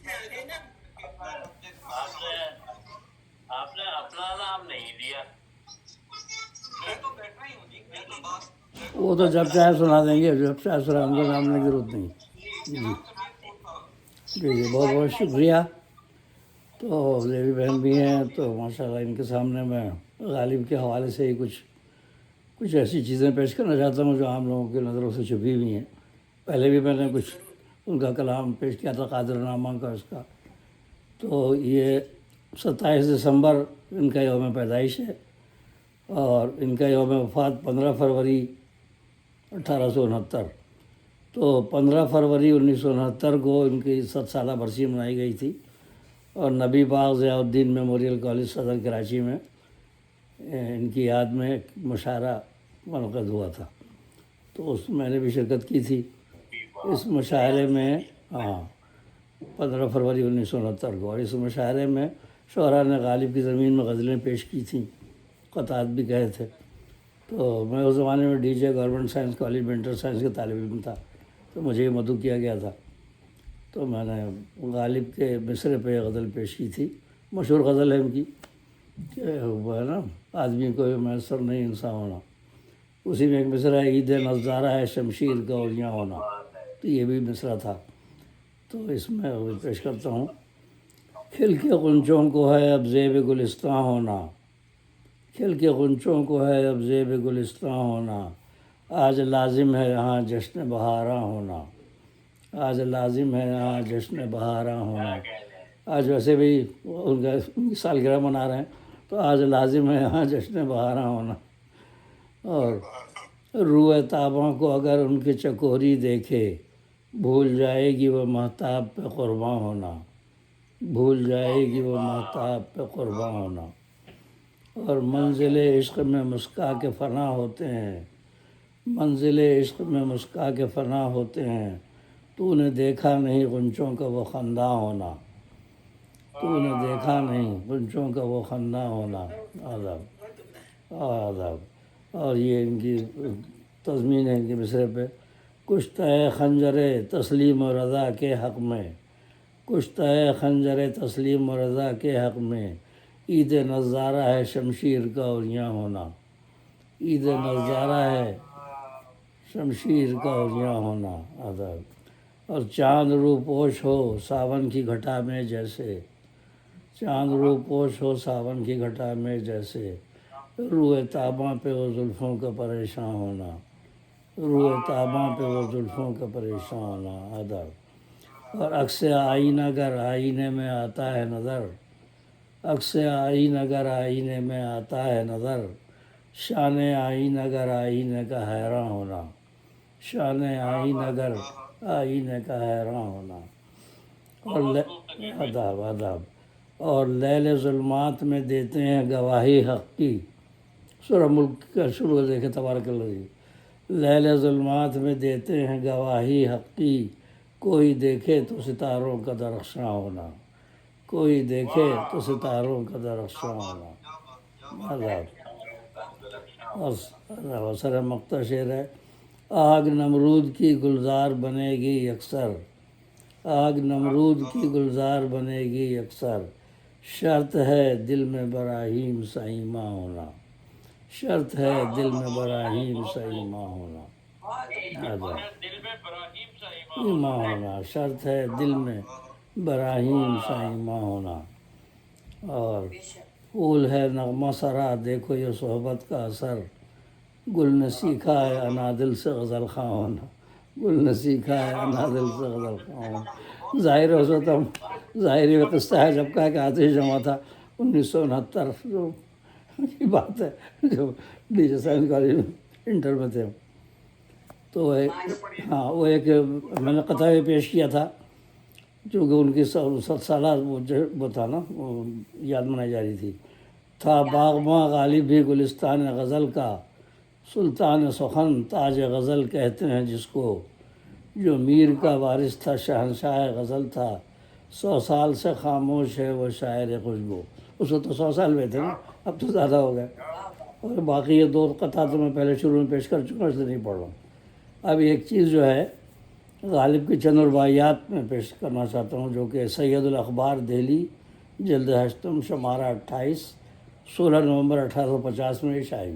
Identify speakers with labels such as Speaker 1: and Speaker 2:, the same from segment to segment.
Speaker 1: آپ نے آپ نے اپنا نام نہیں لیا.
Speaker 2: وہ تو جب چاہے سنا دیں گے، جب چاہے سنا، ان کا نام لینے کی ضرورت نہیں. جی جی جی، بہت بہت شکریہ. تو دیوی بہن بھی ہیں، تو ماشاء اللہ ان کے سامنے میں غالب کے حوالے سے ہی کچھ ایسی چیزیں پیش کرنا چاہتا ہوں جو عام لوگوں کی نظروں سے چھپی ہوئی ہیں. پہلے بھی میں نے کچھ ان کا کلام پیش کیا تھا، قادر نامہ کا اس کا. تو یہ 27 دسمبر ان کا یوم پیدائش ہے، اور ان کا یوم وفات 15 فروری 1869. تو 15 فروری 1969 کو ان کی 7 سالہ برسی منائی گئی تھی، اور نبی پاک ضیاء الدین میموریل کالج صدر کراچی میں ان کی یاد میں ایک مشاعرہ منعقد ہوا تھا. تو اس میں نے بھی شرکت کی تھی اس مشاعرے میں. 15 فروری 1969 کو. اور اس مشاعرے میں شعراء نے غالب کی زمین میں غزلیں پیش کی تھیں، قطعات بھی کہے تھے. تو میں اس زمانے میں D J government science college میں انٹر سائنس کے طالب علم تھا، تو مجھے یہ مدعو کیا گیا تھا. تو میں نے غالب کے مصرے پہ غزل پیش کی تھی. مشہور غزل ہے ان کی کہ وہ ہے نا، آدمی کو میسر نہیں انسان ہونا. اسی میں ایک مصرع ہے، عید نظارہ ہے شمشیر کا اولیاں ہونا. تو یہ بھی مصرع تھا. تو اس میں پیش کرتا ہوں. کھل کے غنچوں کو ہے اب زیب گلستاں ہونا، کھل کے غنچوں کو ہے اب زیب گلستاں ہونا. آج لازم ہے یہاں جشن بہاراں ہونا، آج لازم ہے یہاں جشن بہاراں ہونا. آج ویسے بھی ان کی سالگرہ منا رہے ہیں، تو آج لازم ہے یہاں جشن بہاراں ہونا. اور روئے تاباں کو اگر ان کی چکوری دیکھے، بھول جائے گی وہ مہتاب پہ قرباں ہونا، بھول جائے گی وہ مہتاب پہ قرباں ہونا. اور منزل عشق میں مسکا کے فنا ہوتے ہیں، منزل عشق میں مسکا کے فنا ہوتے ہیں. تو نے دیکھا نہیں غنچوں کا وہ خنداں ہونا، تو نے دیکھا نہیں غنچوں کا وہ خنداں ہونا. آداب آداب. اور یہ ان کی تضمین ہے ان کے مصرے پہ. کشتہ خنجر تسلیم و رضا کے حق میں، کشتہ خنجر تسلیم و رضا کے حق میں. عید نظارہ ہے شمشیر کا اولیاں ہونا، عید نظارہ ہے شمشیر کا اولیاں ہونا. آداب. اور چاند رو پوش ہو ساون کی گھٹا میں جیسے، چاند رو پوش ہو ساون کی گھٹا میں جیسے. روئے تاباں پہ وہ زلفوں کا پریشاں ہونا، روئے تاباں پہ وہ زلفوں کا پریشاں ہونا. آداب. اور عکس آئینہ گر آئینے میں آتا ہے نظر، عکس آئینہ گر آئینے میں آتا ہے نظر. شان آئینہ گر آئینے کا حیراں ہونا، شان آئینہ گر آئینے کا حیراں ہونا. اور آداب آداب. اور لیل ظلمات میں دیتے ہیں گواہی حق کی. سورہ ملک کا شروع دیکھے تبارک اللہ. لیل ظلمات میں دیتے ہیں گواہی حق کی، کوئی دیکھے تو ستاروں کا درخشاں ہونا، کوئی دیکھے تو ستاروں کا درخشاں ہونا. آداب. اور سر مقطع شعر ہے. آگ نمرود کی گلزار بنے گی یکسر، آگ نمرود کی گلزار بنے گی یکسر. شرط ہے دل میں براہیم سا ایماں ہونا، شرط ہے دل میں براہیم سا ایماں ہونا. ایماں ہونا، شرط ہے دل میں براہیم سا ایماں ہونا. اور پھول ہے نغمہ سرا دیکھو یہ صحبت کا اثر، گل نے سیکھا ہے انادل سے غزل خواں ہونا، گل نے سیکھا ہے انادل سے غزل خواں ہونا. ظاہر ہو سکتا ہوں ظاہری میں قصہ ہے جب کا کہ آتش جمع تھا 1969 جو کی بات ہے، جو ڈی جے سائنس کالج میں انٹر میں تھے. تو وہ ایک میں نے قطعہ پیش کیا تھا، چونکہ ان کی 7 سالہ وہ تھا نا، وہ یاد منائی جا رہی تھی. تھا باغباں غالب بھی گلستان غزل کا، سلطان سخن تاج غزل کہتے ہیں جس کو. جو میر کا وارث تھا شہنشاہ غزل تھا، 100 سال سے خاموش ہے وہ شاعر خوشبو. اس وقت تو 100 سال میں تھے نا، اب تو زیادہ ہو گئے. اور باقی یہ 2 قطعہ تو میں پہلے شروع میں پیش کر چکا ہوں، اس لیے نہیں پڑھ رہا ہوں. اب ایک چیز جو ہے غالب کی چند رباعیات میں پیش کرنا چاہتا ہوں، جو کہ سید الاخبار دہلی جلد 8 شمارہ 28 16 نومبر 1850 میں شائع،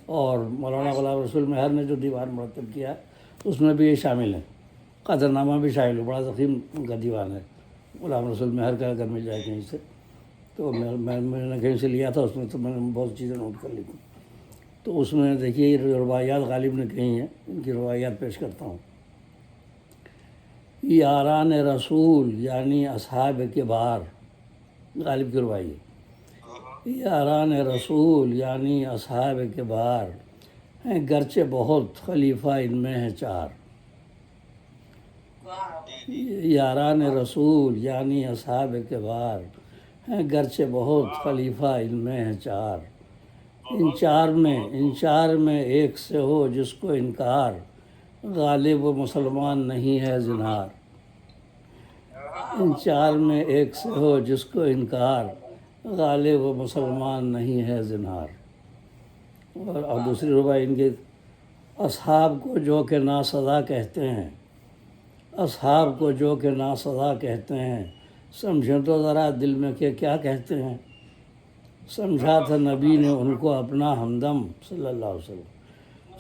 Speaker 2: اور مولانا غلام رسول مہر نے جو دیوان مرتب کیا اس میں بھی یہ شامل ہیں۔ قدر نامہ بھی شامل ہے، بڑا ضخیم ان کا دیوان ہے غلام رسول مہر کا، اگر مل جائے کہیں سے تو میں نے کہیں سے لیا تھا، اس میں تو میں نے بہت چیزیں نوٹ کر لی تھیں۔ تو اس میں دیکھیے یہ روایات غالب نے کہی ہیں، ان کی روایات پیش کرتا ہوں۔ یاران رسول یعنی اصحاب کبار، غالب کی روایت ہے۔ یاران رسول یعنی اصحاب کبار ہیں گرچہ بہت، خلیفہ ان میں ہیں 4۔ یاران رسول یعنی اصحاب کبار ہیں گرچہ بہت، خلیفہ ان میں ہیں 4۔ ان چار میں ایک سے ہو جس کو انکار، غالب و مسلمان نہیں ہے زنہار۔ ان 4 میں ایک سے ہو جس کو انکار، غالب و مسلمان نہیں ہے زنہار۔ اور دوسری روایت ان کے، اصحاب کو جو کہ ناسزا کہتے ہیں، اصحاب کو جو کہ ناسزا کہتے ہیں، سمجھیں تو ذرا دل میں کہ کیا کہتے ہیں۔ سمجھا تھا نبی نے ان کو اپنا ہمدم صلی اللہ علیہ وسلم،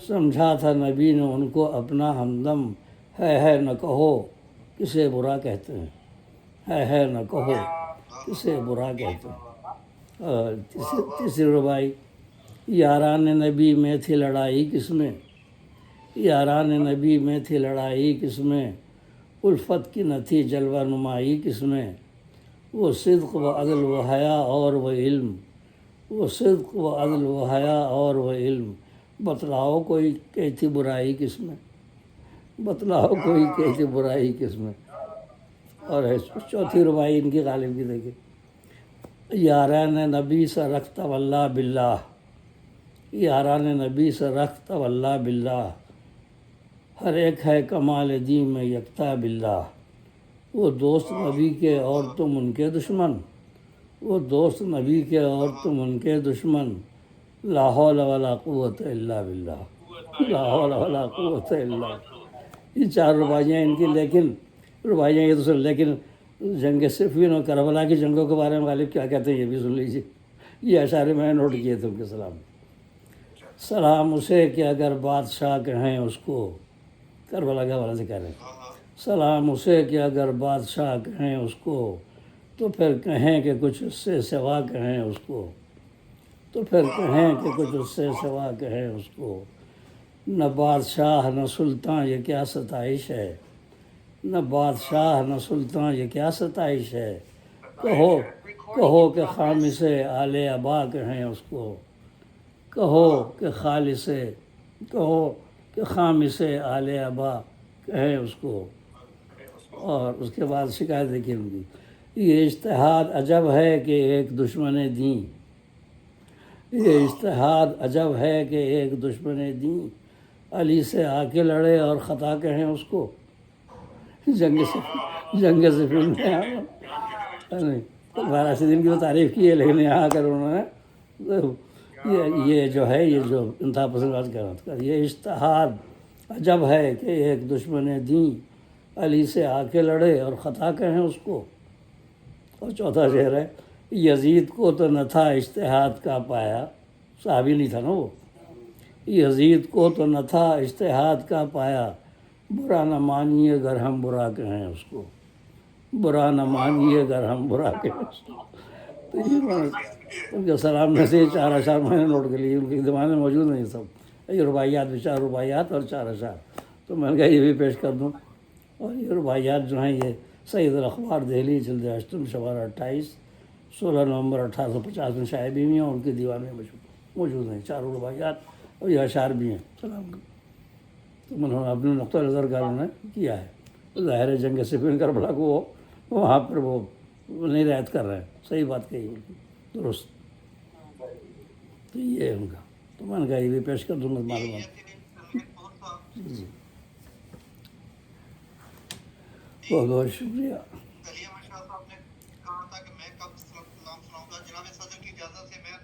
Speaker 2: سمجھا تھا نبی نے ان کو اپنا ہمدم، ہے نہ کہو کسے برا کہتے ہیں، ہے نہ کہو کسے برا کہتے ہیں۔ اور تیسری روایت، یاران نبی میں تھی لڑائی کس میں، یاران نبی میں تھی لڑائی کس میں، الفت کی نہ تھی جلوہ نمائی کس میں، وہ صدق و عدل و حیا اور وہ علم، وہ صدق و عدل و حیا اور وہ علم، بتلاؤ کوئی کہتی برائی کس میں، بتلاؤ کوئی کہتی برائی کس میں۔ اور چوتھی روایت ان کی غالب کی دیکھیں، یاران نبی سے رخت واللہ باللہ، یاران نبی سے رخت واللہ باللہ، ہر ایک ہے کمال دین میں یکتا باللہ، وہ دوست نبی کے اور تم ان کے دشمن، وہ دوست نبی کے اور تم ان کے دشمن، لا حول ولا قوت الا باللہ، لا حول ولا قوت الا باللہ۔ یہ 4 رباعیاں ان کی، لیکن رباعیاں یہ تو سن، لیکن جنگ صفین اور کربلا کی جنگوں کے بارے میں غالب کیا کہتے ہیں یہ بھی سن لیجیے۔ یہ اشعار میں نے نوٹ کیے تھے ان کے سلام۔ سلام اسے کہ اگر بادشاہ کہیں اس کو، کربلا کے حوالے سے کہہ رہے ہیں، سلام اسے کہ اگر بادشاہ کہیں اس کو، تو پھر کہیں کہ کچھ اس سے سوا کہیں اس کو، تو پھر کہیں کہ کچھ اس سے سوا کہیں اس کو، نہ بادشاہ نہ سلطان یہ کیا ستائش ہے، نہ بادشاہ نہ سلطان یہ کیا ستائش ہے، کہو کہ خامس آل ابا کہیں اس کو، کہو کہ کہو کہ خامس آل ابا کہیں اس کو۔ اور اس کے بعد شکایت دیکھیے ان کی، یہ اجتہاد عجب ہے کہ ایک دشمن دین، یہ اجتہاد عجب ہے کہ ایک دشمن دین، علی سے آ کے لڑے اور خطا کہیں اس کو، جنگ صفین میں راشدین کی تو تعریف کی ہے، لیکن یہاں آ کر انہوں نے یہ جو ہے، یہ جو انتہا پسند بات کر رہا تھا، یہ اجتہاد عجب ہے کہ ایک دشمن دین، علی سے آ کے لڑے اور خطا کہیں اس کو۔ اور چوتھا شعر ہے، یزید کو تو نہ تھا اجتہاد کا پایا، صحابی نہیں تھا نا وہ، یزید کو تو نہ تھا اجتہاد کا پایا، برا نہ مانیے اگر ہم برا کہیں اس کو، برا نہ مانیے اگر ہم برا کہیں اس کو۔ تو یہ ان کے سلام میں سے یہ 4 اشعار میں نے نوٹ کر لیے، ان کے دماغ میں موجود نہیں سب، یہ رباعیات بھی 4 رباعیات اور 4 اشعار، تو میں نے کہا یہ بھی پیش کر دوں۔ اور یہ رباعیات جو ہیں یہ سید الاخبار دہلی جلد 8 شمارہ 28 16 نومبر 1850 میں شائع بھی ہوئی ہیں، اور ان کے دیوان میں موجود ہیں 4 رباعیات، اور یہ اشعار بھی ہیں سلام کا۔ تو انہوں نے اپنے نقطہ نظر کا انہوں نے کیا ہے، ظاہر ہے جنگ صفین کربلا کو وہ وہاں پر وہ نہیں رعایت کر رہے ہیں، صحیح بات کہی ان کی، درست۔ تو یہ ہے ان کا، تو میں نے کہا یہ بھی پیش کر دوں گا معلومات۔ جی بہت بہت شکریہ۔
Speaker 3: صاحب نے کہا تھا کہ میں کب نام سناؤں گا، جناب صدر کی اجازت سے میں